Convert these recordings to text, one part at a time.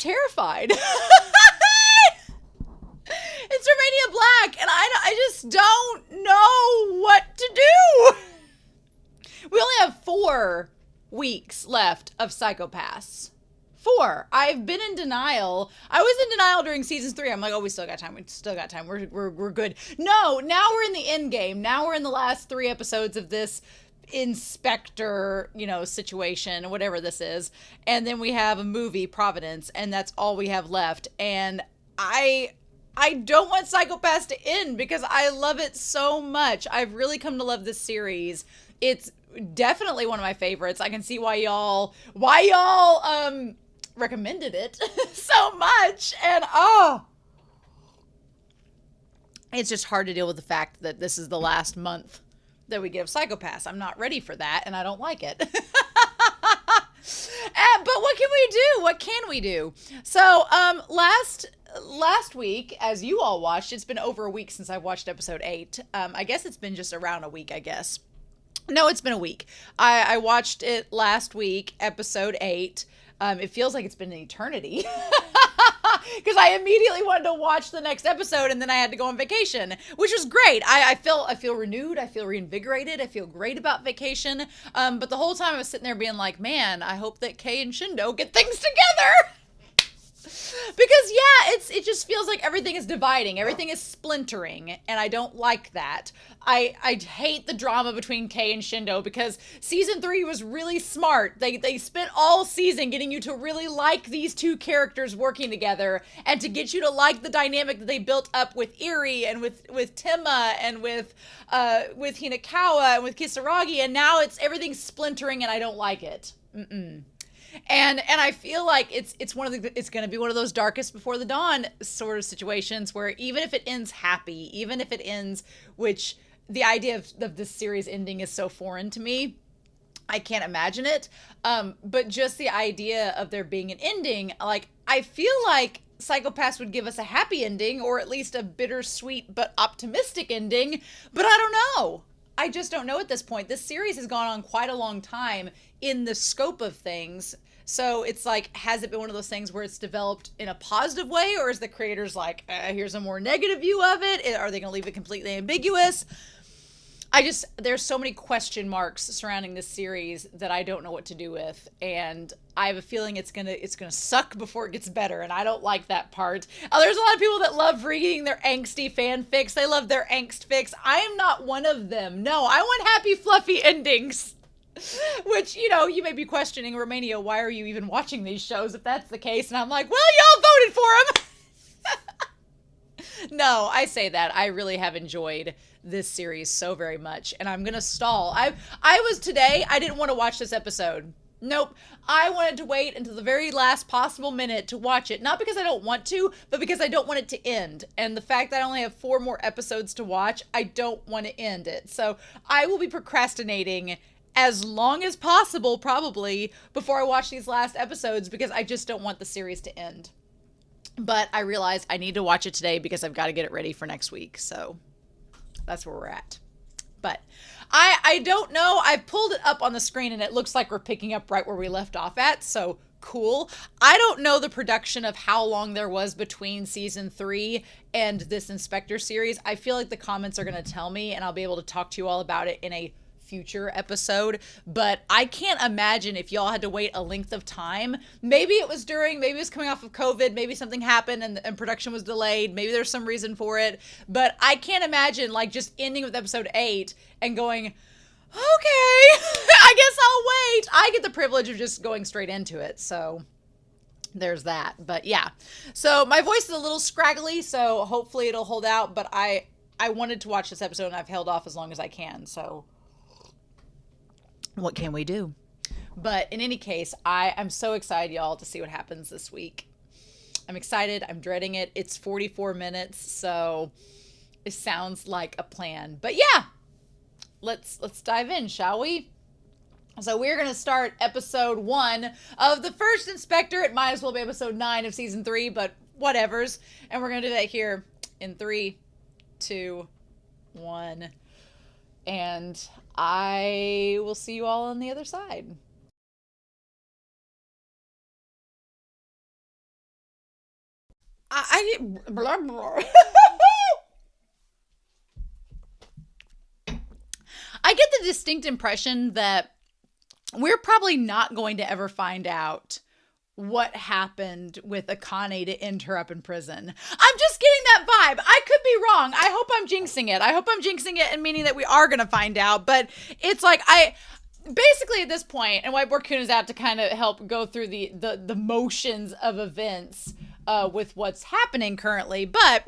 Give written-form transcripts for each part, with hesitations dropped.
terrified. It's Romania Black, and I just don't know what to do. We only have 4 weeks left of Psychopaths. 4. I've been in denial. I was in denial during seasons 3. I'm like, oh, we still got time. We still got time. We're good. No, now we're in the end game. Now we're in the last 3 episodes of this inspector, situation, whatever this is. And then we have a movie, Providence, and that's all we have left. And I don't want Psychopaths to end because I love it so much. I've really come to love this series. It's definitely one of my favorites. I can see why y'all recommended it so much. And it's just hard to deal with the fact that this is the last month that we give Psychopaths. I'm not ready for that, and I don't like it. But what can we do? What can we do? So, last week, as you all watched, it's been over a week since I watched episode 8. I guess it's been just around a week, I guess. No, it's been a week. I watched it last week, episode 8. It feels like it's been an eternity. Because I immediately wanted to watch the next episode, and then I had to go on vacation, which was great. I feel renewed. I feel reinvigorated. I feel great about vacation. But the whole time I was sitting there being like, man, I hope that Kei and Shindo get things together. Because it just feels like everything is dividing, everything is splintering, and I don't like that. I hate the drama between Kei and Shindo because season 3 was really smart. They spent all season getting you to really like these 2 characters working together, and to get you to like the dynamic that they built up with Eri and with Temma and with Hinakawa and with Kisaragi, and now everything's splintering, and I don't like it. And I feel like it's going to be one of those darkest before the dawn sort of situations where even if it ends happy, even if it ends, which the idea of this series ending is so foreign to me, I can't imagine it. But just the idea of there being an ending, like, I feel like Psychopaths would give us a happy ending, or at least a bittersweet but optimistic ending, but I don't know. I just don't know at this point. This series has gone on quite a long time in the scope of things. So it's like, has it been one of those things where it's developed in a positive way, or is the creators like, here's a more negative view of it? Are they going to leave it completely ambiguous? There's so many question marks surrounding this series that I don't know what to do with, and I have a feeling it's gonna suck before it gets better, and I don't like that part. There's a lot of people that love reading their angsty fanfics. They love their angst fics. I am not one of them. No, I want happy, fluffy endings. Which, you may be questioning, Romania, why are you even watching these shows if that's the case? And I'm like, well, y'all voted for them. No, I say that. I really have enjoyed this series so very much, and I'm gonna stall. I didn't want to watch this episode. Nope. I wanted to wait until the very last possible minute to watch it. Not because I don't want to, but because I don't want it to end. And the fact that I only have 4 more episodes to watch, I don't want to end it. So I will be procrastinating as long as possible, probably, before I watch these last episodes, because I just don't want the series to end. But I realized I need to watch it today because I've got to get it ready for next week. So that's where we're at. But I don't know. I pulled it up on the screen and it looks like we're picking up right where we left off at. So cool. I don't know the production of how long there was between season 3 and this Inspector series. I feel like the comments are going to tell me, and I'll be able to talk to you all about it in a future episode. But I can't imagine if y'all had to wait a length of time. Maybe it was coming off of COVID, maybe something happened and production was delayed, maybe there's some reason for it, but I can't imagine like just ending with episode 8 and going, okay, I guess I'll wait. I get the privilege of just going straight into it, so there's that. But yeah, so my voice is a little scraggly, so hopefully it'll hold out, but I wanted to watch this episode and I've held off as long as I can, so what can we do? But in any case, I'm so excited, y'all, to see what happens this week. I'm excited. I'm dreading it. It's 44 minutes, so it sounds like a plan. But yeah, let's dive in, shall we? So we're going to start episode 1 of the first Inspector. It might as well be episode 9 of season 3, but whatevers. And we're going to do that here in 3, 2, 1. And I will see you all on the other side. blah, blah. I get the distinct impression that we're probably not going to ever find out what happened with Akane to end her up in prison. I'm just getting that vibe. I could be wrong. I hope I'm jinxing it. I hope I'm jinxing it and meaning that we are going to find out. But it's like basically at this point, and Whiteboard Kun is out to kind of help go through the motions of events with what's happening currently. But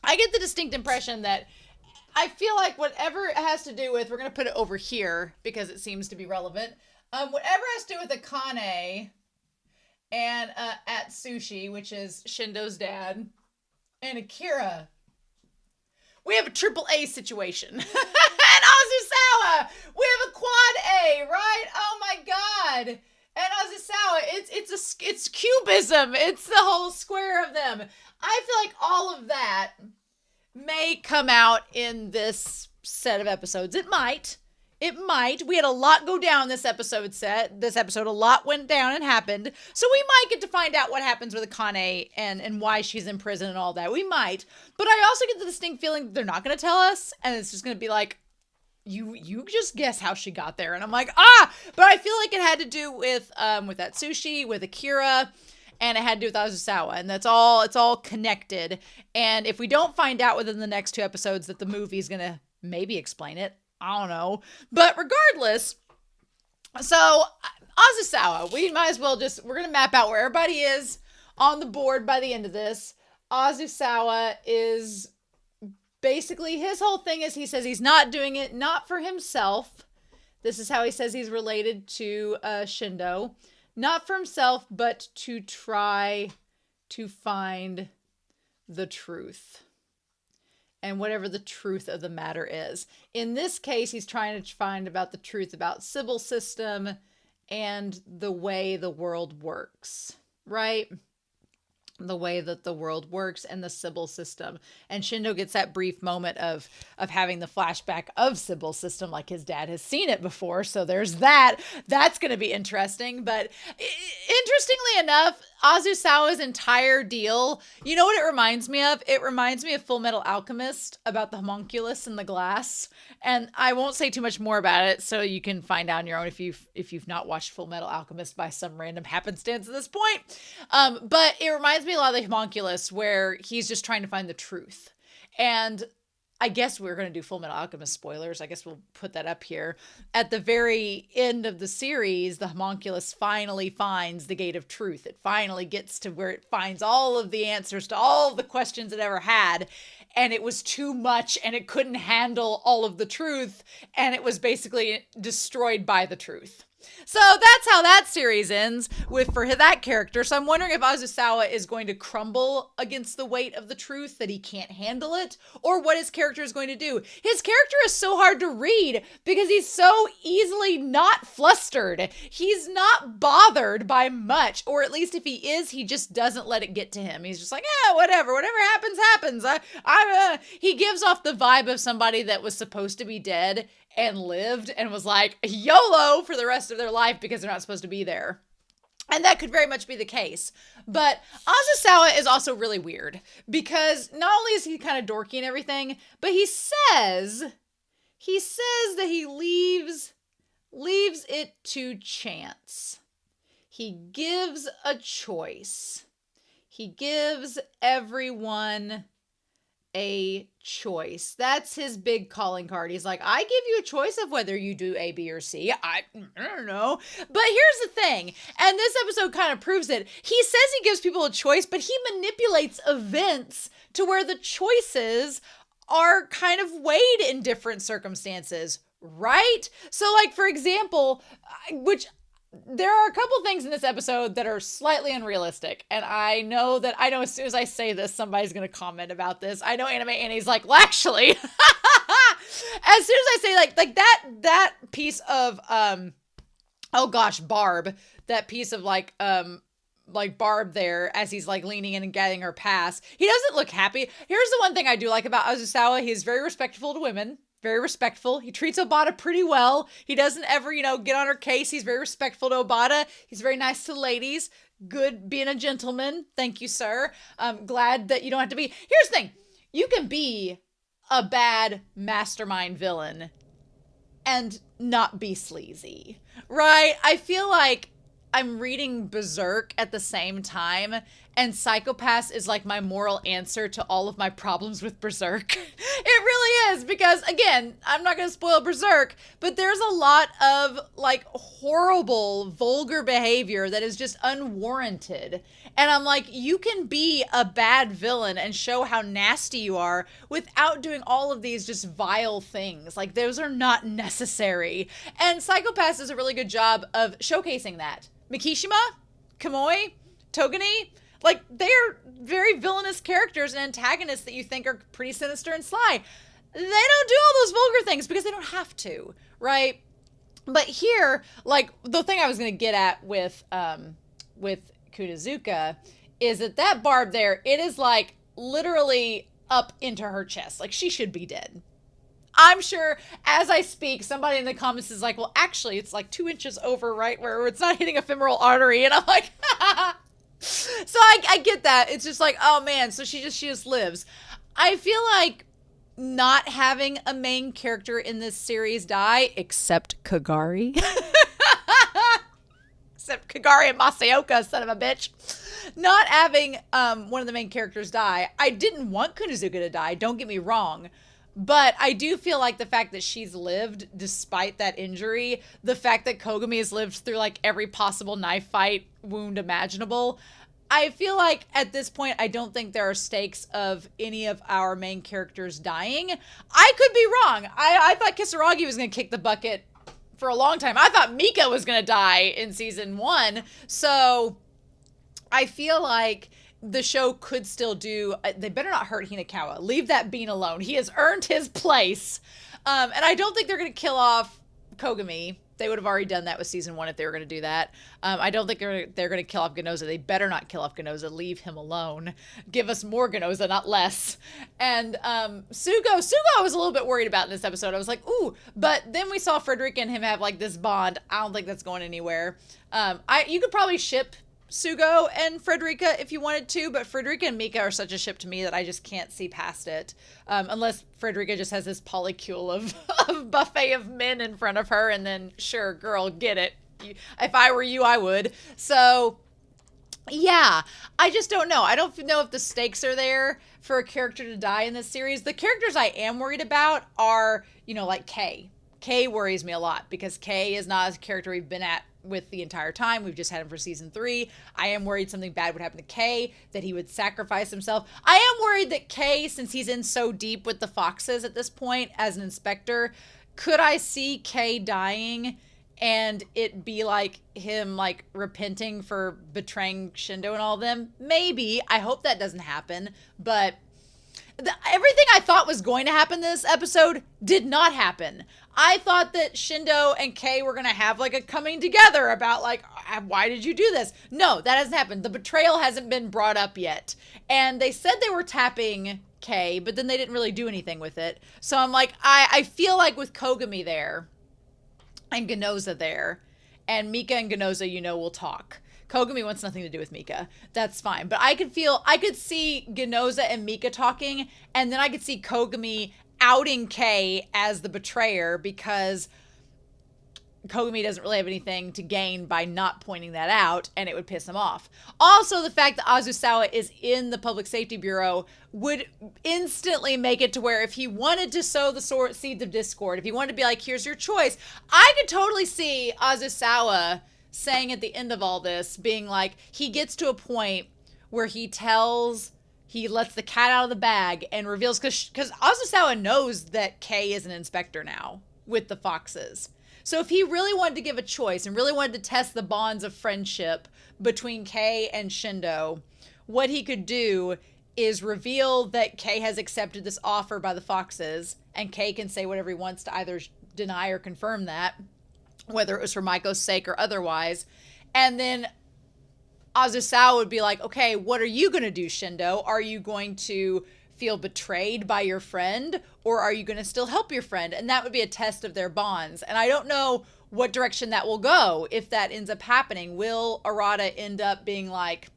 I get the distinct impression that I feel like whatever it has to do with, we're going to put it over here because it seems to be relevant. Whatever has to do with Akane and at Sushi, which is Shindo's dad, and Akira, we have a triple A situation. And Azusawa, we have a quad A, right? Oh my god. And Azusawa, it's cubism. It's the whole square of them. I feel like all of that may come out in this set of episodes. It might. We had a lot go down this episode. A lot went down and happened. So we might get to find out what happens with Akane and why she's in prison and all that. We might. But I also get the distinct feeling they're not going to tell us. And it's just going to be like, you just guess how she got there. And I'm like, but I feel like it had to do with that Sushi, with Akira, and it had to do with Azusawa, and it's all connected. And if we don't find out within the next 2 episodes that the movie's gonna maybe explain it, I don't know. But regardless, so Azusawa, we might as well we're gonna map out where everybody is on the board by the end of this. Azusawa is basically, his whole thing is he says he's not doing it, not for himself. This is how he says he's related to Shindo. Not for himself, but to try to find the truth. And whatever the truth of the matter is. In this case, he's trying to find about the truth about Sybil system and the way the world works, right? The way that the world works and the Sybil system. And Shindo gets that brief moment of having the flashback of Sybil system, like his dad has seen it before. So there's that. That's going to be interesting. But interestingly enough, Azusawa's entire deal, you know what it reminds me of? It reminds me of Full Metal Alchemist, about the homunculus in the glass. And I won't say too much more about it, so you can find out on your own if you've not watched Full Metal Alchemist by some random happenstance at this point. But it reminds me a lot of the homunculus, where he's just trying to find the truth. And I guess we're going to do Full Metal Alchemist spoilers. I guess we'll put that up here. At the very end of the series, the homunculus finally finds the gate of truth. It finally gets to where it finds all of the answers to all of the questions it ever had. And it was too much, and it couldn't handle all of the truth. And it was basically destroyed by the truth. So that's how that series ends for that character. So I'm wondering if Azusawa is going to crumble against the weight of the truth, that he can't handle it, or what his character is going to do. His character is so hard to read because he's so easily not flustered. He's not bothered by much, or at least if he is, he just doesn't let it get to him. He's just like, whatever happens. He gives off the vibe of somebody that was supposed to be dead and lived and was like YOLO for the rest of their life because they're not supposed to be there. And that could very much be the case. But Azusawa is also really weird because not only is he kind of dorky and everything, but he says that he leaves it to chance. He gives a choice. He gives everyone a choice. That's his big calling card. He's like, I give you a choice of whether you do A, B, or C. I don't know. But here's the thing, and this episode kind of proves it. He says he gives people a choice, but he manipulates events to where the choices are kind of weighed in different circumstances, right? So like, for example, there are a couple things in this episode that are slightly unrealistic. And I know as soon as I say this, somebody's going to comment about this. I know Anime Annie's like, well, actually, as soon as I say like that piece of, Barb, that piece of like Barb there as he's like leaning in and getting her pass. He doesn't look happy. Here's the one thing I do like about Azusawa. He's very respectful to women. very respectful. He treats Obata pretty well. He doesn't ever, get on her case. He's very respectful to Obata. He's very nice to ladies. Good being a gentleman. Thank you, sir. I'm glad that you don't have to be. Here's the thing. You can be a bad mastermind villain and not be sleazy, right? I feel like I'm reading Berserk at the same time, and Psycho-Pass is like my moral answer to all of my problems with Berserk. It really is, because again, I'm not going to spoil Berserk, but there's a lot of like horrible, vulgar behavior that is just unwarranted. And I'm like, you can be a bad villain and show how nasty you are without doing all of these just vile things. Like, those are not necessary. And Psycho-Pass does a really good job of showcasing that. Mikishima, Kamui, Togani, like, they're very villainous characters and antagonists that you think are pretty sinister and sly. They don't do all those vulgar things because they don't have to, right? But here, like, the thing I was going to get at with Kunazuka is that barb there, it is like literally up into her chest. Like, she should be dead. I'm sure as I speak, somebody in the comments is like, well, actually, it's like 2 inches over, right, where it's not hitting a femoral artery. And I'm like, so I get that. It's just like, oh man, so she just lives. I feel like not having a main character in this series die, except Kagari. Except Kagari and Masaoka, son of a bitch. Not having one of the main characters die. I didn't want Kunazuka to die, don't get me wrong. But I do feel like the fact that she's lived despite that injury, the fact that Kogami has lived through like every possible knife fight wound imaginable, I feel like at this point, I don't think there are stakes of any of our main characters dying. I could be wrong. I thought Kisaragi was going to kick the bucket for a long time. I thought Mika was going to die in season 1. So I feel like the show could still do, they better not hurt Hinakawa. Leave that bean alone. He has earned his place. And I don't think they're going to kill off Kogami. They would have already done that with season 1 if they were going to do that. I don't think they're going to kill off Ganoza. They better not kill off Ganoza. Leave him alone. Give us more Ganoza, not less. And Sugo I was a little bit worried about in this episode. I was like, ooh. But then we saw Frederica and him have like this bond. I don't think that's going anywhere. You could probably ship Sugo and Frederica if you wanted to, but Frederica and Mika are such a ship to me that I just can't see past it. Unless Frederica just has this polycule of buffet of men in front of her, and then sure, girl, get it. If I were you, I would. So yeah, I just don't know. I don't know if the stakes are there for a character to die in this series. The characters I am worried about are, like Kay. Kay worries me a lot because Kay is not a character we've been at with the entire time. We've just had him for season 3. I am worried something bad would happen to Kay, that he would sacrifice himself. I am worried that Kay, since he's in so deep with the Foxes at this point as an inspector, could I see Kay dying and it be like him like repenting for betraying Shindo and all of them? Maybe. I hope that doesn't happen, but everything I thought was going to happen this episode did not happen. I thought that Shindo and Kay were going to have like a coming together about like, why did you do this? No, that hasn't happened. The betrayal hasn't been brought up yet. And they said they were tapping Kay, but then they didn't really do anything with it. So I'm like, I feel like with Kogami there and Ganoza there and Mika and Ganoza, will talk. Kogami wants nothing to do with Mika. That's fine. But I could see Ganoza and Mika talking, and then I could see Kogami outing Kay as the betrayer because Kogami doesn't really have anything to gain by not pointing that out, and it would piss him off. Also, the fact that Azusawa is in the Public Safety Bureau would instantly make it to where if he wanted to sow the seeds of discord, if he wanted to be like, here's your choice, I could totally see Azusawa saying at the end of all this, being like, he gets to a point where he lets the cat out of the bag and reveals, because Azusawa knows that Kay is an inspector now with the Foxes. So if he really wanted to give a choice and really wanted to test the bonds of friendship between Kay and Shindo, what he could do is reveal that Kay has accepted this offer by the Foxes, and Kay can say whatever he wants to either deny or confirm that, whether it was for Maiko's sake or otherwise. And then Azusawa would be like, okay, what are you going to do, Shindo? Are you going to feel betrayed by your friend, or are you going to still help your friend? And that would be a test of their bonds. And I don't know what direction that will go if that ends up happening. Will Arata end up being like,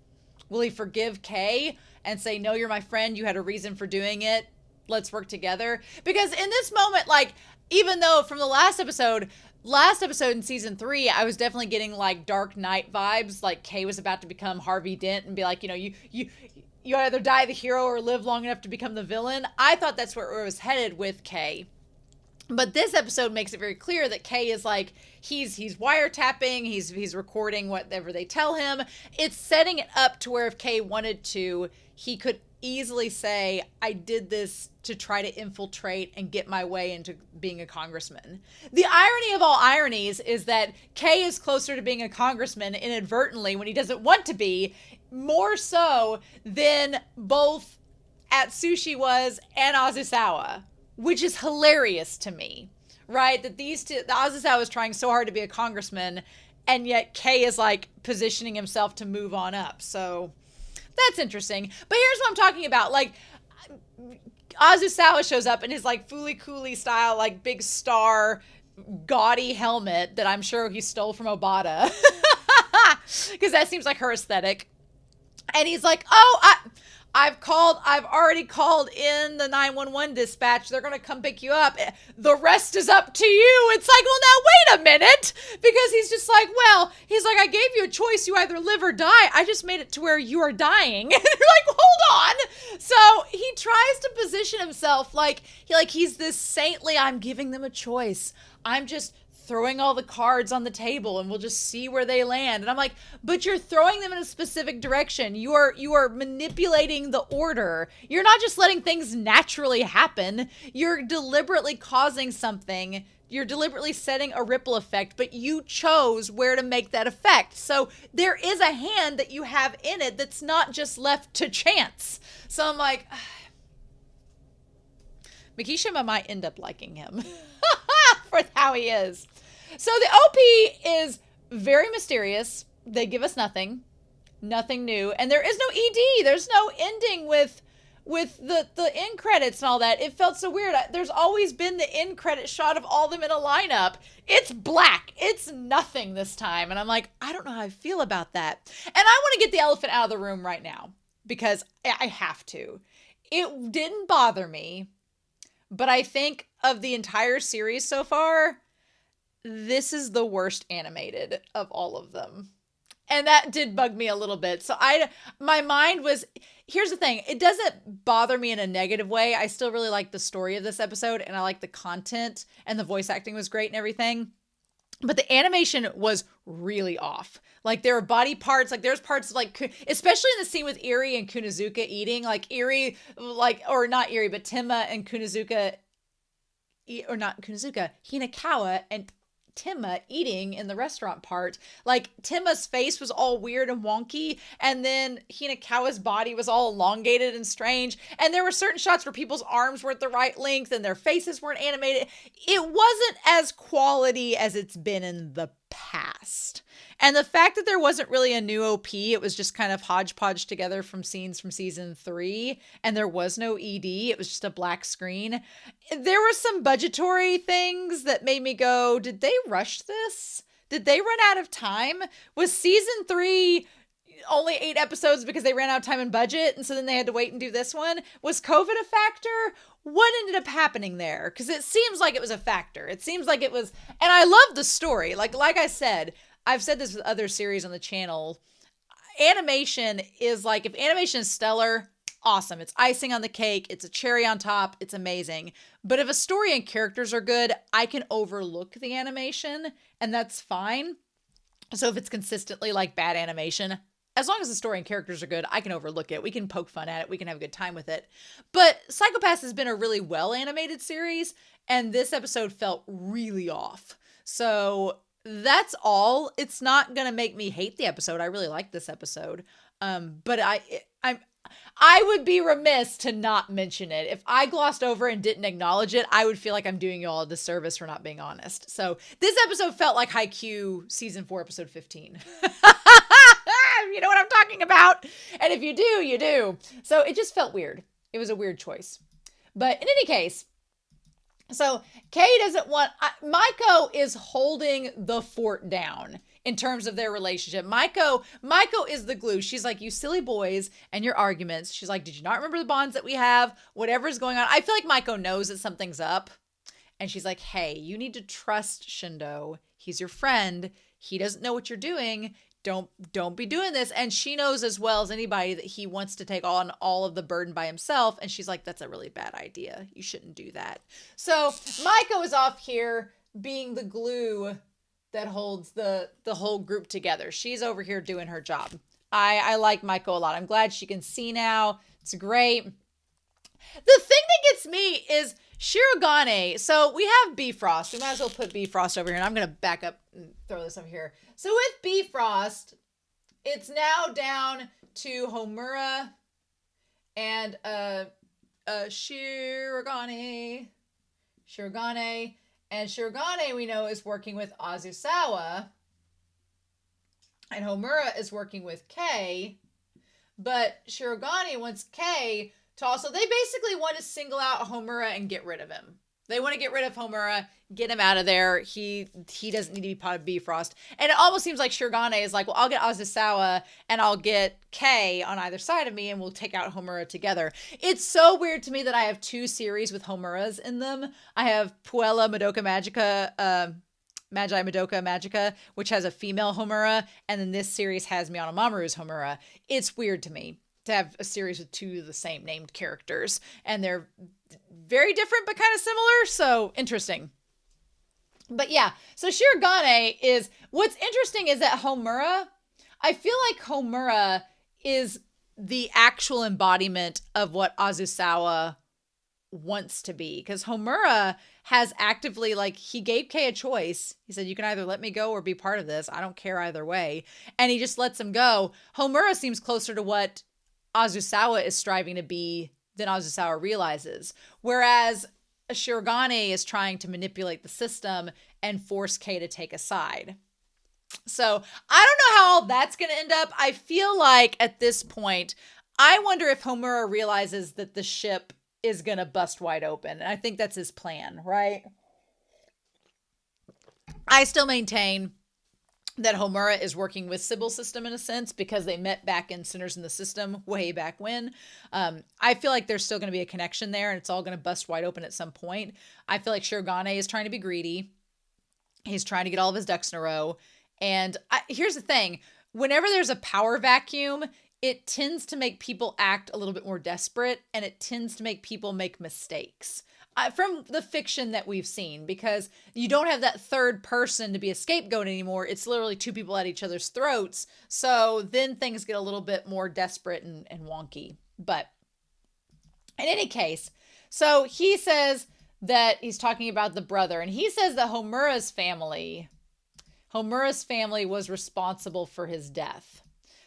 will he forgive Kay and say, no, you're my friend, you had a reason for doing it, let's work together? Because in this moment, like, even though from the last episode in season 3, I was definitely getting like Dark Knight vibes, like Kay was about to become Harvey Dent and be like, you know, you either die the hero or live long enough to become the villain. I thought that's where it was headed with Kay. But this episode makes it very clear that Kay is like, he's wiretapping, he's recording whatever they tell him. It's setting it up to where if Kay wanted to, he could easily say, I did this to try to infiltrate and get my way into being a congressman. The irony of all ironies is that Kay is closer to being a congressman inadvertently when he doesn't want to be, more so than both Atsushi was and Azusawa, which is hilarious to me, right? That these two, the Azusawa is trying so hard to be a congressman, and yet Kay is like positioning himself to move on up. So that's interesting. But here's what I'm talking about. Like, Azusawa shows up in his like Fooly Cooley style, like big star, gaudy helmet that I'm sure he stole from Obata. Because that seems like her aesthetic. And he's like, oh, I've already called in the 911 dispatch. They're going to come pick you up. The rest is up to you. It's like, well, now wait a minute. Because he's just like, well, he's like, I gave you a choice. You either live or die. I just made it to where you are dying. And you're like, hold on. So he tries to position himself like he's this saintly, I'm giving them a choice. I'm just throwing all the cards on the table and we'll just see where they land. And I'm like, but you're throwing them in a specific direction. You are manipulating the order. You're not just letting things naturally happen. You're deliberately causing something. You're deliberately setting a ripple effect, but you chose where to make that effect. So there is a hand that you have in it that's not just left to chance. So I'm like, Mikishima might end up liking him for how he is. So the OP is very mysterious. They give us nothing new, and there is no ED. There's no ending with the end credits and all that. It felt so weird. There's always been the end credit shot of all of them in a lineup. It's black. It's nothing this time, and I'm like, I don't know how I feel about that. And I want to get the elephant out of the room right now because I have to. It didn't bother me, but I think of the entire series so far, this is the worst animated of all of them. And that did bug me a little bit. So my mind was, here's the thing. It doesn't bother me in a negative way. I still really like the story of this episode and I like the content and the voice acting was great and everything. But the animation was really off. Like there were body parts, like there's parts like, especially in the scene with Eri and Kunazuka eating, like Eri, like, or not Eri, but Tenma and Kunazuka, or not Kunazuka, Hinakawa and Tenma eating in the restaurant part. Like Tenma's face was all weird and wonky, and then Hinakawa's body was all elongated and strange, and there were certain shots where people's arms weren't the right length and their faces weren't animated. It wasn't as quality as it's been in the past. And the fact that there wasn't really a new OP, it was just kind of hodgepodge together from scenes from season 3, and there was no ED, it was just a black screen. There were some budgetary things that made me go, did they rush this? Did they run out of time? Was season 3 only 8 episodes because they ran out of time and budget, and so then they had to wait and do this one? Was COVID a factor? What ended up happening there? Because it seems like it was a factor. It seems like it was, and I love the story. Like I said, I've said this with other series on the channel. Animation is like, if animation is stellar, awesome. It's icing on the cake. It's a cherry on top. It's amazing. But if a story and characters are good, I can overlook the animation, and that's fine. So if it's consistently like bad animation, as long as the story and characters are good, I can overlook it. We can poke fun at it. We can have a good time with it. But Psycho-Pass has been a really well animated series, and this episode felt really off. So that's all. It's not going to make me hate the episode. I really like this episode. But I would be remiss to not mention it. If I glossed over and didn't acknowledge it, I would feel like I'm doing you all a disservice for not being honest. So this episode felt like Haikyuu season 4, episode 15. You know what I'm talking about? And if you do, you do. So it just felt weird. It was a weird choice. But in any case, so Kay doesn't want, Maiko is holding the fort down in terms of their relationship. Maiko is the glue. She's like, you silly boys and your arguments. She's like, did you not remember the bonds that we have? Whatever's going on. I feel like Maiko knows that something's up. And she's like, hey, you need to trust Shindo. He's your friend. He doesn't know what you're doing. Don't be doing this. And she knows as well as anybody that he wants to take on all of the burden by himself. And she's like, that's a really bad idea. You shouldn't do that. So Maiko is off here being the glue that holds the whole group together. She's over here doing her job. I like Maiko a lot. I'm glad she can see now. It's great. The thing that gets me is Shirogane. So we have Bifrost. We might as well put Bifrost over here. And I'm going to back up and throw this over here. So with Bifrost, it's now down to Homura and Shirogane. And Shirogane, we know, is working with Azusawa. And Homura is working with Kei. But Shirogane wants Kei to also, they basically want to single out Homura and get rid of him. They want to get rid of Homura, get him out of there. He doesn't need to be part of Bifrost. And it almost seems like Shirogane is like, well, I'll get Azusawa and I'll get Kei on either side of me and we'll take out Homura together. It's so weird to me that I have two series with Homuras in them. I have Puella Madoka Magica, Magi Madoka Magica, which has a female Homura, and then this series has Miyano Mamoru's Homura. It's weird to me to have a series with two of the same named characters, and they're very different but kind of similar, so interesting. But yeah, so Shirogane is, what's interesting is that Homura, I feel like Homura is the actual embodiment of what Azusawa wants to be, because Homura has actively, like, he gave Kei a choice. He said, you can either let me go or be part of this. I don't care either way. And he just lets him go. Homura seems closer to what Azusawa is striving to be than Azusawa realizes. Whereas Shirogane is trying to manipulate the system and force Kei to take a side. So I don't know how all that's going to end up. I feel like at this point, I wonder if Homura realizes that the ship is going to bust wide open. And I think that's his plan, right? I still maintain that Homura is working with Sybil's system in a sense, because they met back in Sinners in the System way back when. I feel like there's still going to be a connection there, and it's all going to bust wide open at some point. I feel like Shirogane is trying to be greedy. He's trying to get all of his ducks in a row. And here's the thing. Whenever there's a power vacuum, it tends to make people act a little bit more desperate, and it tends to make people make mistakes. From the fiction that we've seen, because you don't have that third person to be a scapegoat anymore. It's literally two people at each other's throats. So then things get a little bit more desperate and wonky. But in any case, so he says that he's talking about the brother, and he says that Homura's family was responsible for his death.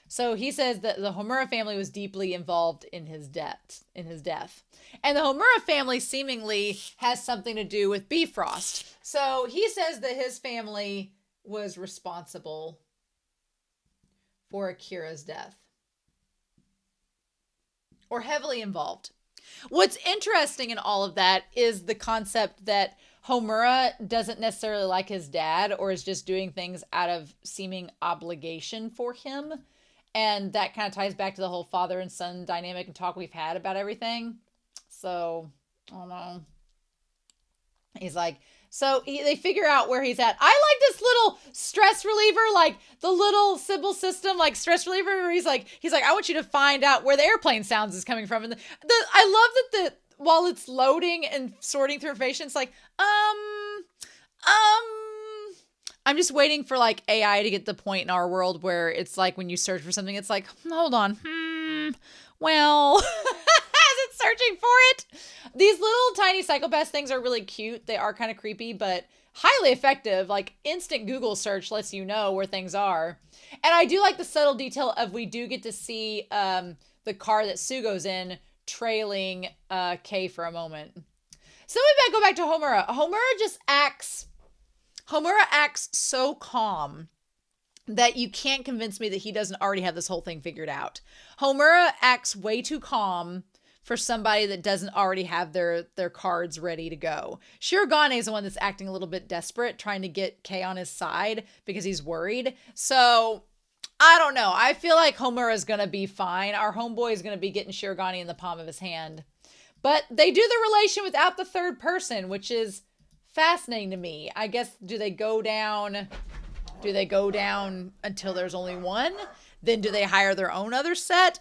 So he says that the Homura family was deeply involved in his death. And the Homura family seemingly has something to do with Bifrost. So he says that his family was responsible for Akira's death, or heavily involved. What's interesting in all of that is the concept that Homura doesn't necessarily like his dad, or is just doing things out of seeming obligation for him. And that kind of ties back to the whole father and son dynamic and talk we've had about everything. So, I don't know. He's like, so they figure out where he's at. I like this little stress reliever, like the little Sybil system, like stress reliever, where he's like, I want you to find out where the airplane sounds is coming from. And I love that while it's loading and sorting through information, it's like, I'm just waiting for like AI to get the point in our world where it's like when you search for something, it's like, hold on. Well, as it's searching for it. These little tiny psychopath things are really cute. They are kind of creepy, but highly effective. Like instant Google search lets you know where things are. And I do like the subtle detail of, we do get to see the car that Sugo's in trailing Kei for a moment. So we go back to Homura. Homura acts so calm that you can't convince me that he doesn't already have this whole thing figured out. Homura acts way too calm for somebody that doesn't already have their cards ready to go. Shirogane is the one that's acting a little bit desperate, trying to get Kei on his side because he's worried. So I don't know. I feel like Homura is going to be fine. Our homeboy is going to be getting Shirogane in the palm of his hand. But they do the relation without the third person, which is fascinating to me. I guess, do they go down until there's only one? Then do they hire their own other set?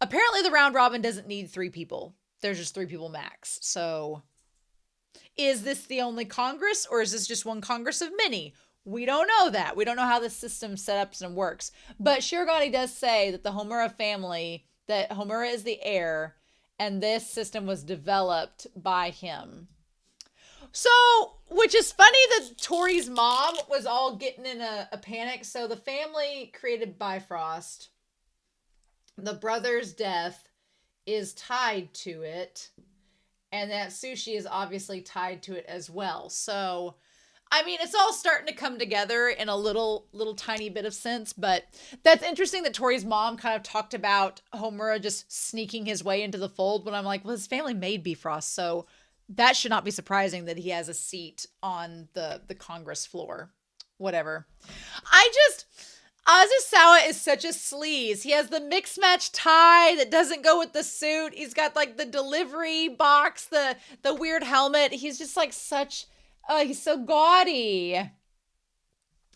Apparently the round robin doesn't need 3 people. There's just 3 people max. So is this the only Congress, or is this just one Congress of many? We don't know that. We don't know how the system set up and works. But Shirogane does say that the Homura family, that Homura is the heir, and this system was developed by him. So, which is funny that Tori's mom was all getting in a panic. So the family created Bifrost, the brother's death is tied to it, and that Sushi is obviously tied to it as well. So, I mean, it's all starting to come together in a little tiny bit of sense, but that's interesting that Tori's mom kind of talked about Homura just sneaking his way into the fold, when I'm like, well, his family made Bifrost, so that should not be surprising that he has a seat on the Congress floor. Whatever. Azusawa is such a sleaze. He has the mixed match tie that doesn't go with the suit. He's got like the delivery box, the weird helmet. He's just like he's so gaudy.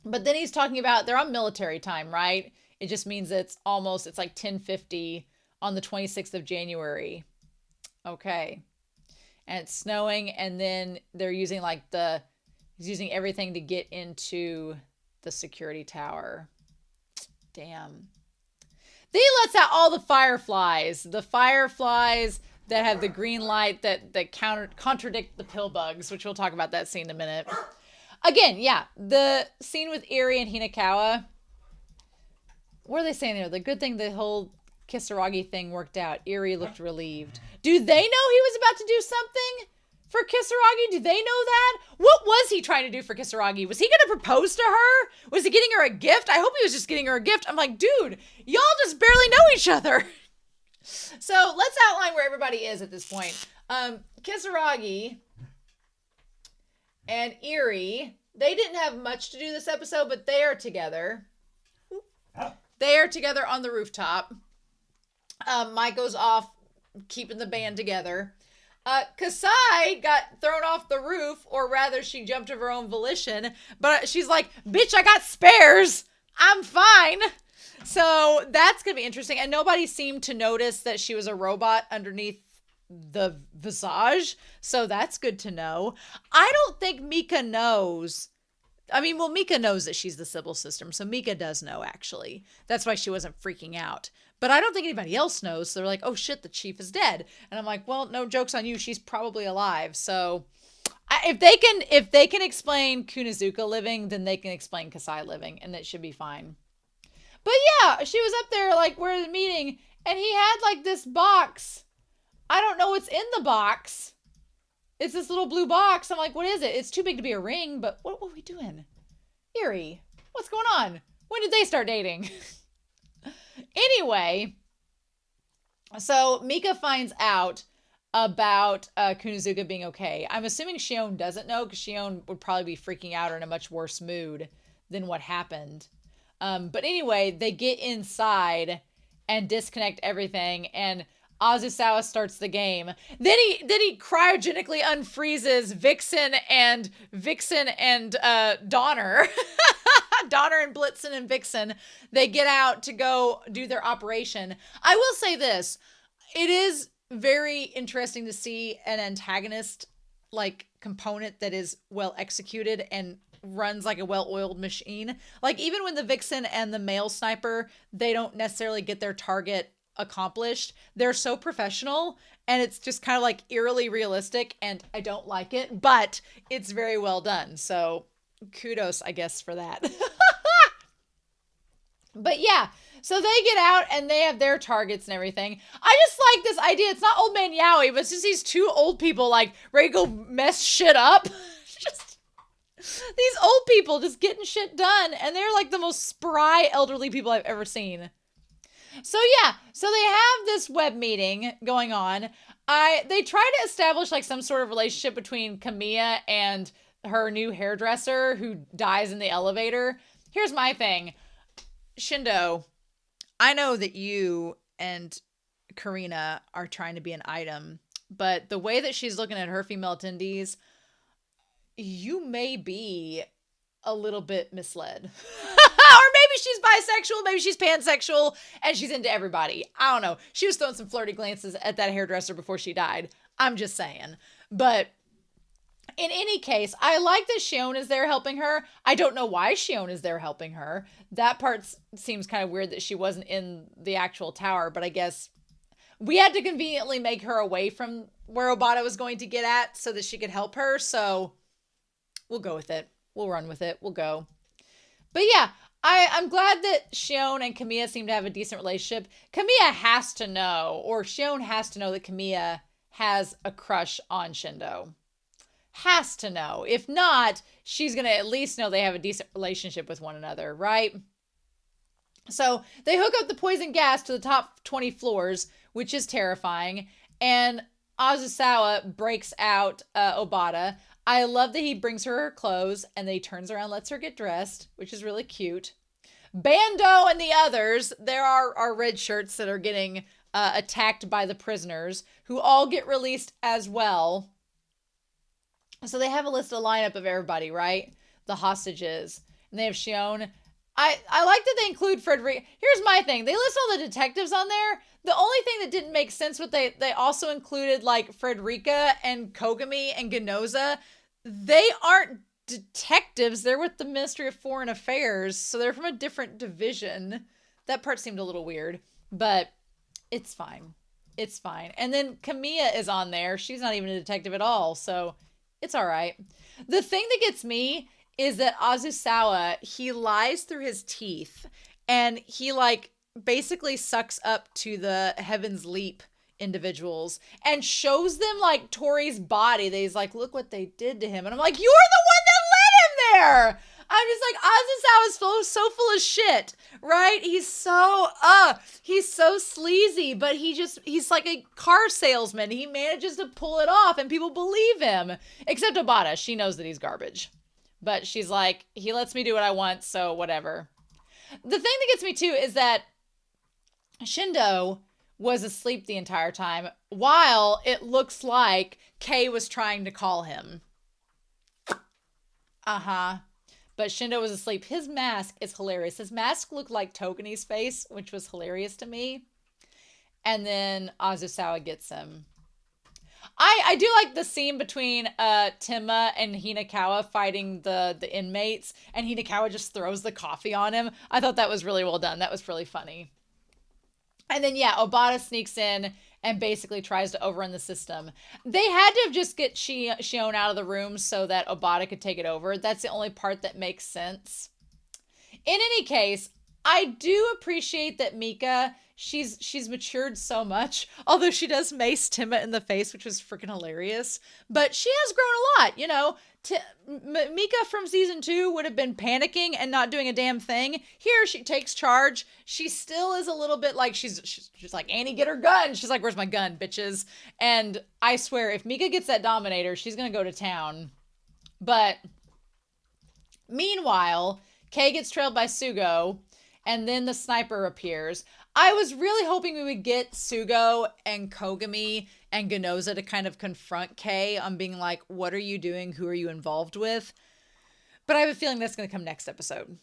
But then he's talking about, they're on military time, right? It just means it's like 10:50 on the 26th of January. Okay. And it's snowing, and then they're using he's using everything to get into the security tower. Damn. Then he lets out all the fireflies. The fireflies that have the green light that contradict the pill bugs, which we'll talk about that scene in a minute. Again, yeah, the scene with Eri and Hinakawa. What are they saying there? The good thing the whole Kisaragi thing worked out. Eri looked relieved. Do they know he was about to do something for Kisaragi? Do they know that? What was he trying to do for Kisaragi? Was he going to propose to her? Was he getting her a gift? I hope he was just getting her a gift. I'm like, dude, y'all just barely know each other. So let's outline where everybody is at this point. Kisaragi and Eri, they didn't have much to do this episode, but they are together. They are together on the rooftop. Maiko's off keeping the band together. Kasai got thrown off the roof, or rather she jumped of her own volition, but she's like, bitch, I got spares. I'm fine. So that's going to be interesting. And nobody seemed to notice that she was a robot underneath the visage. So that's good to know. I don't think Mika knows. I mean, well, Mika knows that she's the Sybil system. So Mika does know, actually. That's why she wasn't freaking out. But I don't think anybody else knows. So they're like, oh shit, the chief is dead. And I'm like, well, no, joke's on you. She's probably alive. So if they can explain Kunizuka living, then they can explain Kasai living, and it should be fine. But yeah, she was up there like, we're at the meeting, and he had like this box. I don't know what's in the box. It's this little blue box. I'm like, what is it? It's too big to be a ring, but what are we doing? Eri, what's going on? When did they start dating? Anyway, so Mika finds out about Kunizuka being okay. I'm assuming Shion doesn't know, because Shion would probably be freaking out or in a much worse mood than what happened. But anyway, they get inside and disconnect everything, and Azusawa starts the game. Then he cryogenically unfreezes Vixen and Donner. Donner and Blitzen and Vixen. They get out to go do their operation. I will say this. It is very interesting to see an antagonist like component that is well executed and runs like a well-oiled machine. Like, even when the Vixen and the male sniper, they don't necessarily get their target accomplished, they're so professional, and it's just kind of like eerily realistic, and I don't like it, but it's very well done. So kudos, I guess, for that. But yeah, so they get out and they have their targets and everything. I just like this idea. It's not Old Man Yowie, but it's just these two old people like ready to go mess shit up. Just these old people just getting shit done, and they're like the most spry elderly people I've ever seen. So yeah, so they have this web meeting going on. They try to establish like some sort of relationship between Kamiya and her new hairdresser who dies in the elevator. Here's my thing. Shindo, I know that you and Karina are trying to be an item, but the way that she's looking at her female attendees, you may be a little bit misled. Or maybe she's bisexual, maybe she's pansexual, and she's into everybody. I don't know. She was throwing some flirty glances at that hairdresser before she died. I'm just saying. But in any case, I like that Shion is there helping her. I don't know why Shion is there helping her. That part seems kind of weird that she wasn't in the actual tower, but I guess we had to conveniently make her away from where Obata was going to get at so that she could help her. So we'll go with it. We'll run with it. We'll go. But yeah, I'm glad that Shion and Kamiya seem to have a decent relationship. Kamiya has to know, or Shion has to know that Kamiya has a crush on Shindo. Has to know. If not, she's going to at least know they have a decent relationship with one another, right? So they hook up the poison gas to the top 20 floors, which is terrifying. And Azusawa breaks out Obata. I love that he brings her clothes and then he turns around, lets her get dressed, which is really cute. Bando and the others, there are our red shirts that are getting attacked by the prisoners, who all get released as well. So they have a list, a lineup of everybody, right? The hostages. And they have Shion. I like that they include Frederica. Here's my thing. They list all the detectives on there. The only thing that didn't make sense was they also included like Frederica and Kogami and Ganoza. They aren't detectives. They're with the Ministry of Foreign Affairs. So they're from a different division. That part seemed a little weird, but it's fine. It's fine. And then Kamiya is on there. She's not even a detective at all. So it's all right. The thing that gets me is that Azusawa, he lies through his teeth and he like basically sucks up to the Heaven's Leap individuals and shows them like Tori's body. That he's like, look what they did to him. And I'm like, you're the one that let him there. I'm just like, Azusawa's so full of shit, right? He's so sleazy, but he's like a car salesman. He manages to pull it off and people believe him. Except Obata. She knows that he's garbage. But she's like, he lets me do what I want, so whatever. The thing that gets me too is that Shindo was asleep the entire time while it looks like Kei was trying to call him. Uh-huh. But Shindo was asleep. His mask is hilarious. His mask looked like Togani's face, which was hilarious to me. And then Azusawa gets him. I do like the scene between Tima and Hinakawa fighting the inmates, and Hinakawa just throws the coffee on him. I thought that was really well done. That was really funny. And then, yeah, Obata sneaks in and basically tries to overrun the system. They had to just get Shion out of the room so that Obata could take it over. That's the only part that makes sense. In any case, I do appreciate that Mika, she's matured so much, although she does mace Tima in the face, which was freaking hilarious. But she has grown a lot, you know. Mika from season 2 would have been panicking and not doing a damn thing. Here she takes charge. She still is a little bit like she's like, Annie, get her gun. She's like, where's my gun, bitches? And I swear, if Mika gets that Dominator, she's gonna go to town. But meanwhile, Kei gets trailed by Sugo, and then the sniper appears. I was really hoping we would get Sugo and Kogami and Ganoza to kind of confront Kei on being like, what are you doing? Who are you involved with? But I have a feeling that's going to come next episode.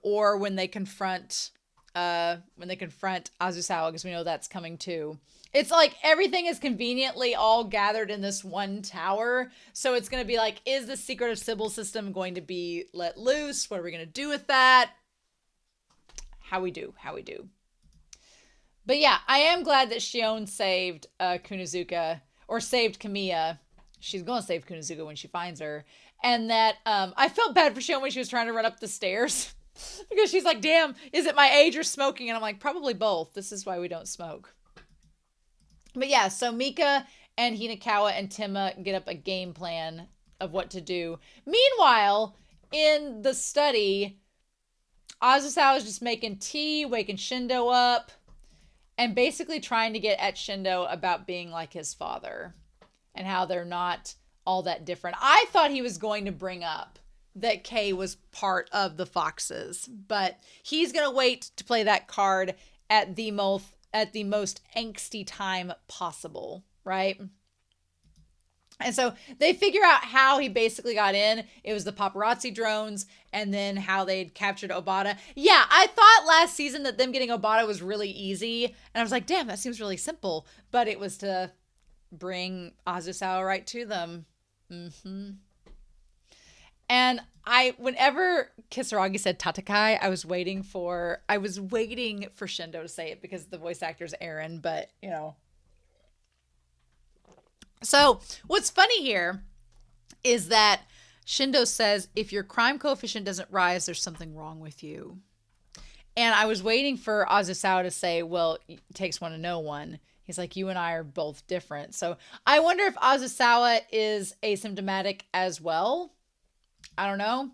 Or when they confront Azusawa, because we know that's coming too. It's like everything is conveniently all gathered in this one tower. So it's going to be like, is the Secret of Sybil system going to be let loose? What are we going to do with that? How we do. But yeah, I am glad that Shion saved Kunozuka, or saved Kamiya. She's going to save Kunozuka when she finds her. And that I felt bad for Shion when she was trying to run up the stairs. Because she's like, damn, is it my age or smoking? And I'm like, probably both. This is why we don't smoke. But yeah, so Mika and Hinakawa and Tima get up a game plan of what to do. Meanwhile, in the study, Azusawa is just making tea, waking Shindo up, and basically trying to get at Shindo about being like his father and how they're not all that different. I thought he was going to bring up that Kay was part of the Foxes, but he's going to wait to play that card at the most angsty time possible, right? And so they figure out how he basically got in. It was the paparazzi drones, and then how they'd captured Obata. Yeah, I thought last season that them getting Obata was really easy, and I was like, damn, that seems really simple. But it was to bring Azusawa right to them. And whenever Kisaragi said Tatakai, I was waiting for Shindo to say it because the voice actor's Aaron, but you know. So what's funny here is that Shindo says, if your crime coefficient doesn't rise, there's something wrong with you. And I was waiting for Azusawa to say, well, it takes one to know one. He's like, you and I are both different. So I wonder if Azusawa is asymptomatic as well. I don't know.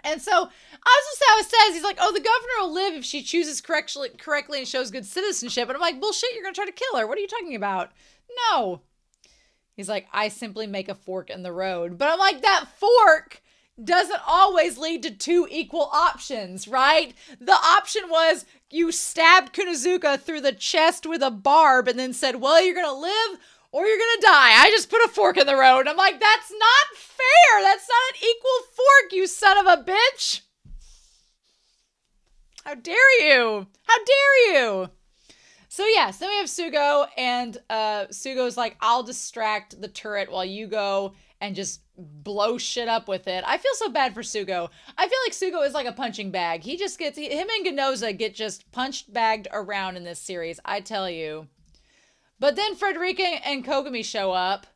And so Azusawa says, he's like, oh, the governor will live if she chooses correctly and shows good citizenship. And I'm like, bullshit, you're going to try to kill her. What are you talking about? No. He's like, I simply make a fork in the road. But I'm like, that fork doesn't always lead to two equal options, right? The option was you stabbed Kunozuka through the chest with a barb and then said, well, you're going to live or you're going to die. I just put a fork in the road. I'm like, that's not fair. That's not an equal fork, you son of a bitch. How dare you? How dare you? So yes, then we have Sugo, and Sugo's like, I'll distract the turret while you go and just blow shit up with it. I feel so bad for Sugo. I feel like Sugo is like a punching bag. Him and Ganoza get just punched bagged around in this series, I tell you. But then Frederica and Kogami show up,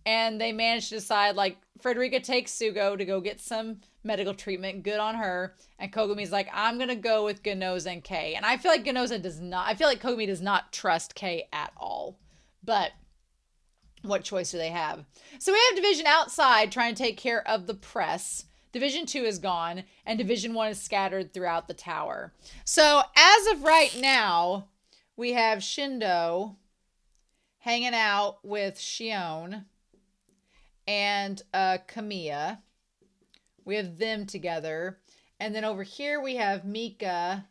and they manage to decide, like, Frederica takes Sugo to go get some medical treatment. Good on her. And Kogami's like, I'm going to go with Ganoza and Kay. And I feel like Kogami does not trust Kay at all. But what choice do they have? So we have Division outside trying to take care of the press. Division 2 is gone, and Division 1 is scattered throughout the tower. So as of right now, we have Shindo hanging out with Shion and Kamiya. We have them together. And then over here we have Mika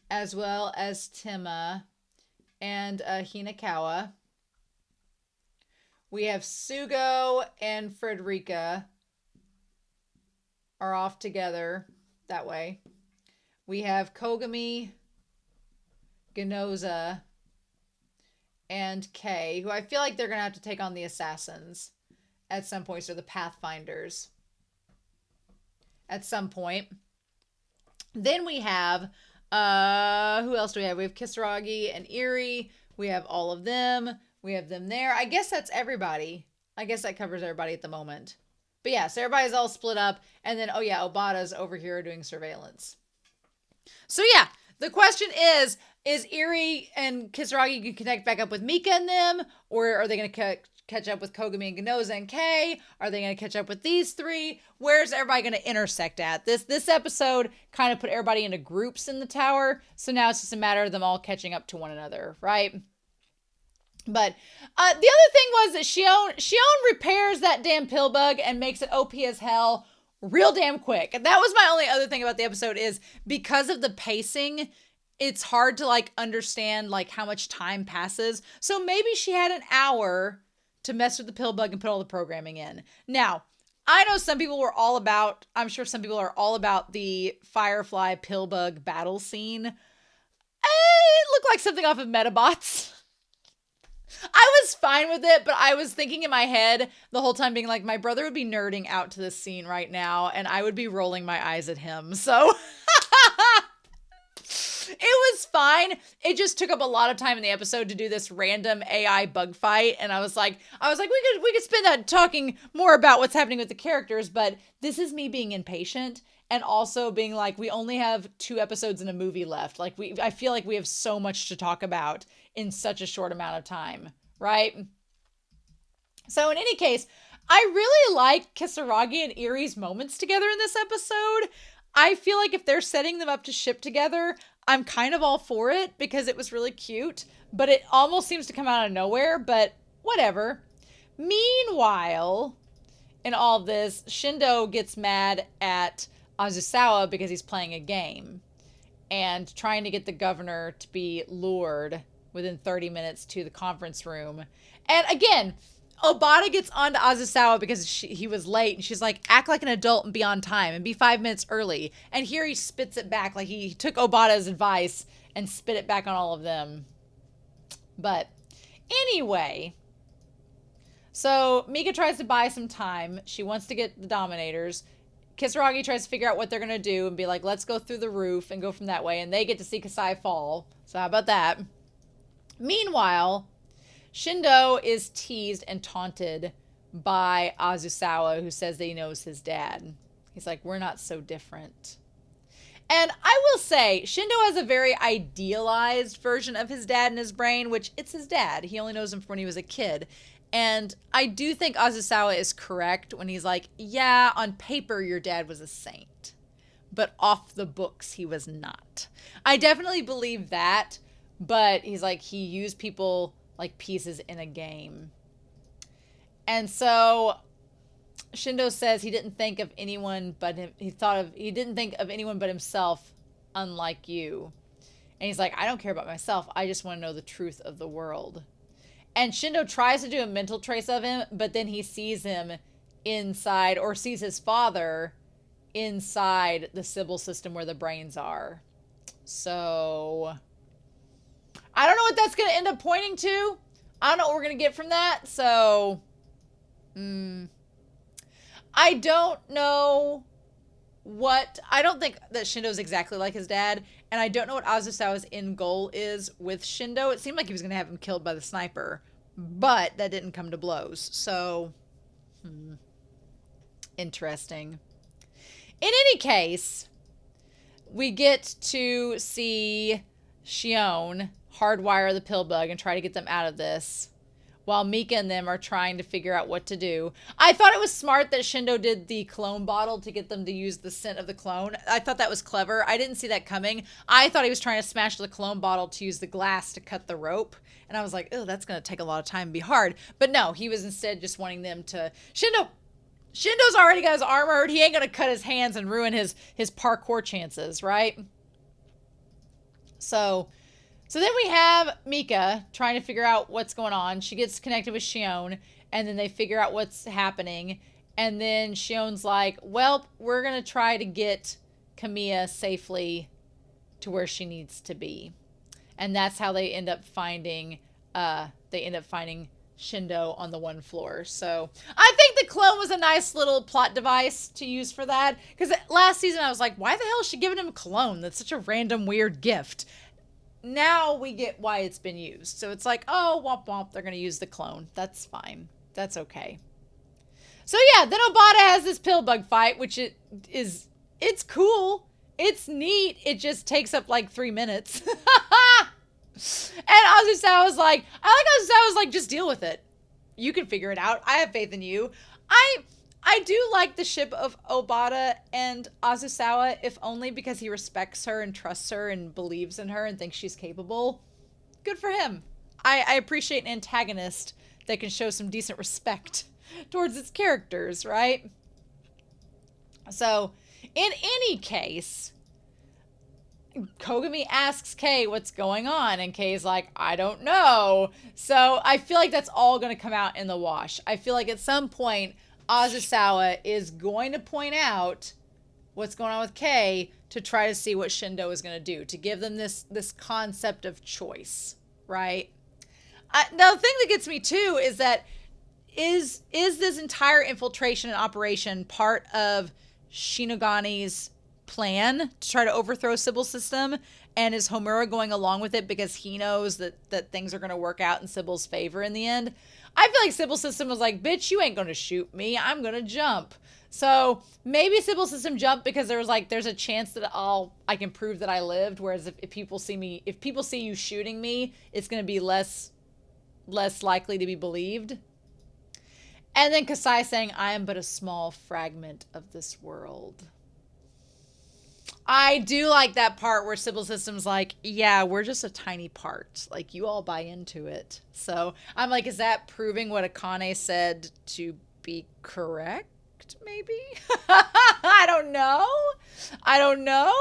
as well as Tima and Hinakawa. We have Sugo and Frederica are off together that way. We have Kogami, Ganoza, and Kay, who I feel like they're going to have to take on the assassins at some point, so the Pathfinders at some point. Then we have, who else do we have? We have Kisaragi and Eri. We have all of them. We have them there. I guess that's everybody. I guess that covers everybody at the moment. But yeah, so everybody's all split up. And then, oh yeah, Obata's over here doing surveillance. So yeah, the question is Eri and Kisaragi going to connect back up with Mika and them? Or are they going to catch up with Kogami and Ganoza and Kay? Are they going to catch up with these three? Where's everybody going to intersect at? This episode kind of put everybody into groups in the tower. So now it's just a matter of them all catching up to one another, right? But the other thing was that Shion repairs that damn pill bug and makes it OP as hell real damn quick. And that was my only other thing about the episode, is because of the pacing, it's hard to like understand like how much time passes. So maybe she had an hour to mess with the pill bug and put all the programming in. Now, I know some people were all about, I'm sure some people are all about the Firefly pill bug battle scene. It looked like something off of Metabots. I was fine with it, but I was thinking in my head the whole time being like, my brother would be nerding out to this scene right now and I would be rolling my eyes at him. So it was fine. It just took up a lot of time in the episode to do this random AI bug fight. And I was like, we could spend that talking more about what's happening with the characters, but this is me being impatient and also being like, we only have 2 episodes in a movie left. Like I feel like we have so much to talk about in such a short amount of time, right? So in any case, I really like Kisaragi and Eri's moments together in this episode. I feel like if they're setting them up to ship together, I'm kind of all for it because it was really cute, but it almost seems to come out of nowhere, but whatever. Meanwhile, in all of this, Shindo gets mad at Azusawa because he's playing a game and trying to get the governor to be lured within 30 minutes to the conference room. And again, Obata gets on to Azusawa because he was late, and she's like, act like an adult and be on time and be 5 minutes early. And here he spits it back, like he took Obata's advice and spit it back on all of them. But anyway, so Mika tries to buy some time. She wants to get the Dominators. Kisaragi tries to figure out what they're going to do and be like, let's go through the roof and go from that way. And they get to see Kasai fall. So how about that? Meanwhile, Shindo is teased and taunted by Azusawa, who says that he knows his dad. He's like, we're not so different. And I will say, Shindo has a very idealized version of his dad in his brain, which it's his dad. He only knows him from when he was a kid. And I do think Azusawa is correct when he's like, yeah, on paper, your dad was a saint. But off the books, he was not. I definitely believe that. But he's like, he used people like pieces in a game. And so Shindo says he didn't think of anyone but him. He didn't think of anyone but himself, unlike you. And he's like, I don't care about myself. I just want to know the truth of the world. And Shindo tries to do a mental trace of him, but then he sees him inside, or sees his father inside the Sybil system where the brains are. So I don't know what that's going to end up pointing to. I don't know what we're going to get from that. So I don't know what... I don't think that Shindo's exactly like his dad. And I don't know what Azusawa's end goal is with Shindo. It seemed like he was going to have him killed by the sniper. But that didn't come to blows. So, interesting. In any case, we get to see Shion hardwire the pill bug and try to get them out of this, while Mika and them are trying to figure out what to do. I thought it was smart that Shindo did the clone bottle to get them to use the scent of the clone. I thought that was clever. I didn't see that coming. I thought he was trying to smash the clone bottle to use the glass to cut the rope. And I was like, oh, that's going to take a lot of time and be hard. But no, he was instead just wanting them to... Shindo's already got his arm hurt. He ain't going to cut his hands and ruin his parkour chances, right? So then we have Mika trying to figure out what's going on. She gets connected with Shion, and then they figure out what's happening. And then Shion's like, well, we're going to try to get Kamiya safely to where she needs to be. And that's how they end up finding Shindo on the one floor. So I think the clone was a nice little plot device to use for that. Because last season I was like, why the hell is she giving him a clone? That's such a random, weird gift. Now we get why it's been used. So it's like, oh, womp womp, they're going to use the clone. That's fine. That's okay. So yeah, then Obata has this pill bug fight, which it's cool. It's neat. It just takes up like 3 minutes. And Azusawa's like, Azusawa's like, just deal with it. You can figure it out. I have faith in you. I do like the ship of Obata and Azusawa, if only because he respects her and trusts her and believes in her and thinks she's capable. Good for him. I appreciate an antagonist that can show some decent respect towards its characters, right? So, in any case, Kogami asks Kei what's going on, and Kei's like, I don't know. So I feel like that's all going to come out in the wash. I feel like at some point, Azusawa is going to point out what's going on with Kei to try to see what Shindo is going to do, to give them this concept of choice, right? Now, the thing that gets me, too, is that is this entire infiltration and operation part of Shinogani's plan to try to overthrow Sybil's system, and is Homura going along with it because he knows that things are going to work out in Sybil's favor in the end? I feel like Sybil's system was like, bitch, you ain't going to shoot me, I'm going to jump. So maybe Sybil's system jumped because there's a chance that I can prove that I lived, whereas if people see you shooting me, it's going to be less likely to be believed. And then Kasai saying, I am but a small fragment of this world. I do like that part where Sybil System's like, yeah, we're just a tiny part. Like, you all buy into it. So I'm like, is that proving what Akane said to be correct? Maybe? I don't know. I don't know.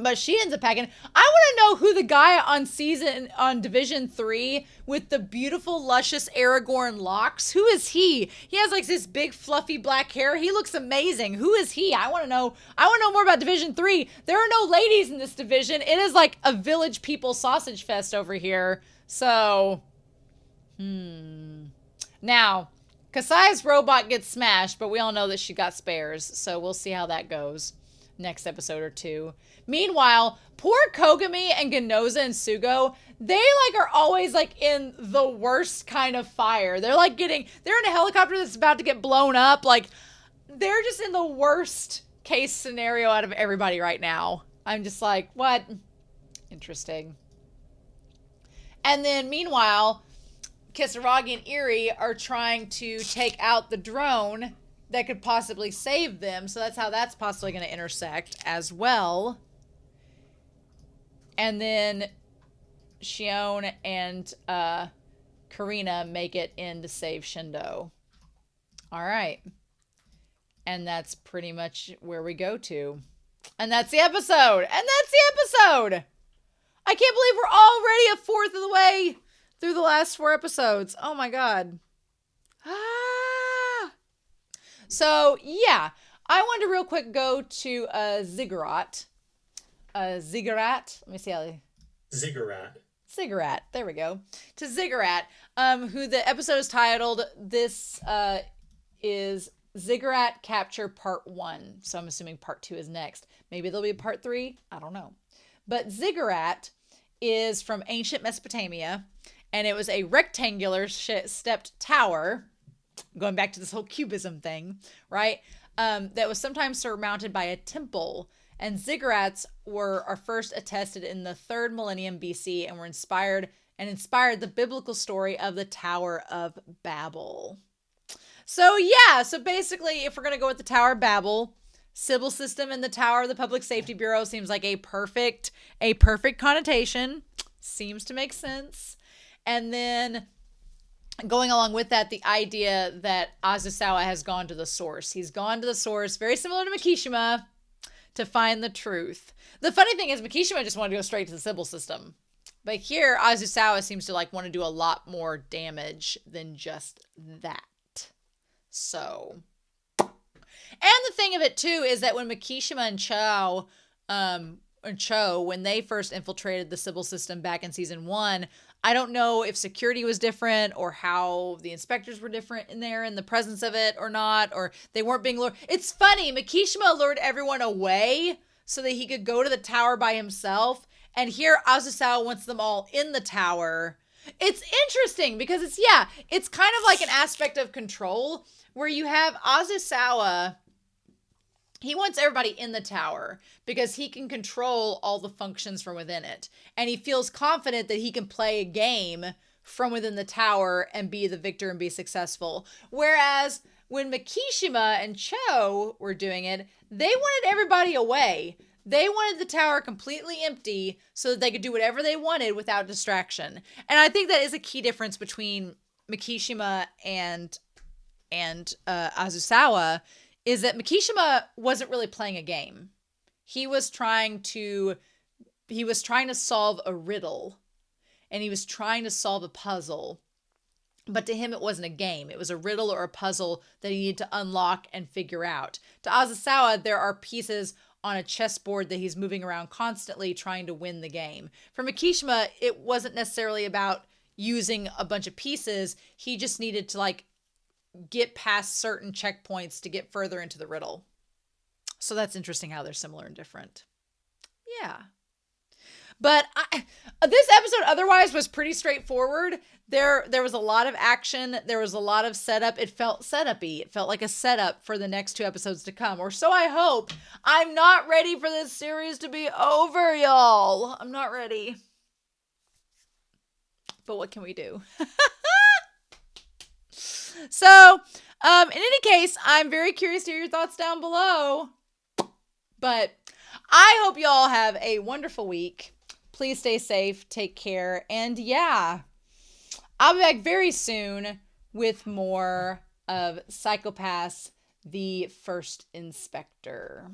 But she ends up packing. I want to know who the guy on Division 3 with the beautiful, luscious Aragorn locks. Who is he? He has like this big, fluffy black hair. He looks amazing. Who is he? I want to know. I want to know more about Division 3. There are no ladies in this division. It is like a village people sausage fest over here. So, Now, Kasai's robot gets smashed, but we all know that she got spares. So we'll see how that goes next episode or two. Meanwhile, poor Kogami and Ganoza and Sugo, they like are always like in the worst kind of fire. They're in a helicopter that's about to get blown up. Like, they're just in the worst case scenario out of everybody right now. I'm just like, what? Interesting. And then meanwhile, Kisaragi and Eri are trying to take out the drone that could possibly save them. So that's how that's possibly going to intersect as well. And then Shion and Karina make it in to save Shindo. All right. And that's pretty much where we go to. And that's the episode. I can't believe we're already a fourth of the way through the last 4 episodes. Oh my God. So, yeah. I wanted to real quick go to Ziggurat. Ziggurat. Let me see how they... Ziggurat. There we go. To Ziggurat, who the episode is titled, this is Ziggurat Capture Part 1. So I'm assuming Part 2 is next. Maybe there'll be a Part 3. I don't know. But Ziggurat is from ancient Mesopotamia, and it was a rectangular stepped tower, going back to this whole cubism thing, right? That was sometimes surmounted by a temple. And ziggurats are first attested in the 3rd millennium BC and were inspired the biblical story of the Tower of Babel. So yeah, so basically, if we're going to go with the Tower of Babel, Sybil System and the Tower of the Public Safety Bureau seems like a perfect connotation. Seems to make sense. And then going along with that, the idea that Azusawa has gone to the source. He's gone to the source, very similar to Mikishima, to find the truth. The funny thing is Mikishima just wanted to go straight to the Sybil System. But here, Azusawa seems to like want to do a lot more damage than just that. So, and the thing of it too is that when Mikishima and Cho, when they first infiltrated the Sybil System back in season 1, I don't know if security was different or how the inspectors were different in there in the presence of it or not, or they weren't being lured. It's funny, Mikishima lured everyone away so that he could go to the tower by himself. And here Azusawa wants them all in the tower. It's interesting because it's kind of like an aspect of control where you have Azusawa. He wants everybody in the tower because he can control all the functions from within it. And he feels confident that he can play a game from within the tower and be the victor and be successful. Whereas when Mikishima and Cho were doing it, they wanted everybody away. They wanted the tower completely empty so that they could do whatever they wanted without distraction. And I think that is a key difference between Mikishima and Azusawa, is that Mikishima wasn't really playing a game. He was trying to solve a riddle, and he was trying to solve a puzzle. But to him, it wasn't a game. It was a riddle or a puzzle that he needed to unlock and figure out. To Azusawa, there are pieces on a chessboard that he's moving around constantly trying to win the game. For Mikishima, it wasn't necessarily about using a bunch of pieces. He just needed to get past certain checkpoints to get further into the riddle. So that's interesting how they're similar and different. Yeah. But this episode otherwise was pretty straightforward. There was a lot of action. There was a lot of setup. It felt setup-y. It felt like a setup for the next 2 episodes to come. Or so I hope. I'm not ready for this series to be over, y'all. I'm not ready. But what can we do? So, in any case, I'm very curious to hear your thoughts down below. But I hope you all have a wonderful week. Please stay safe, take care, and yeah, I'll be back very soon with more of Psychopaths, the First Inspector.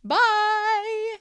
Bye!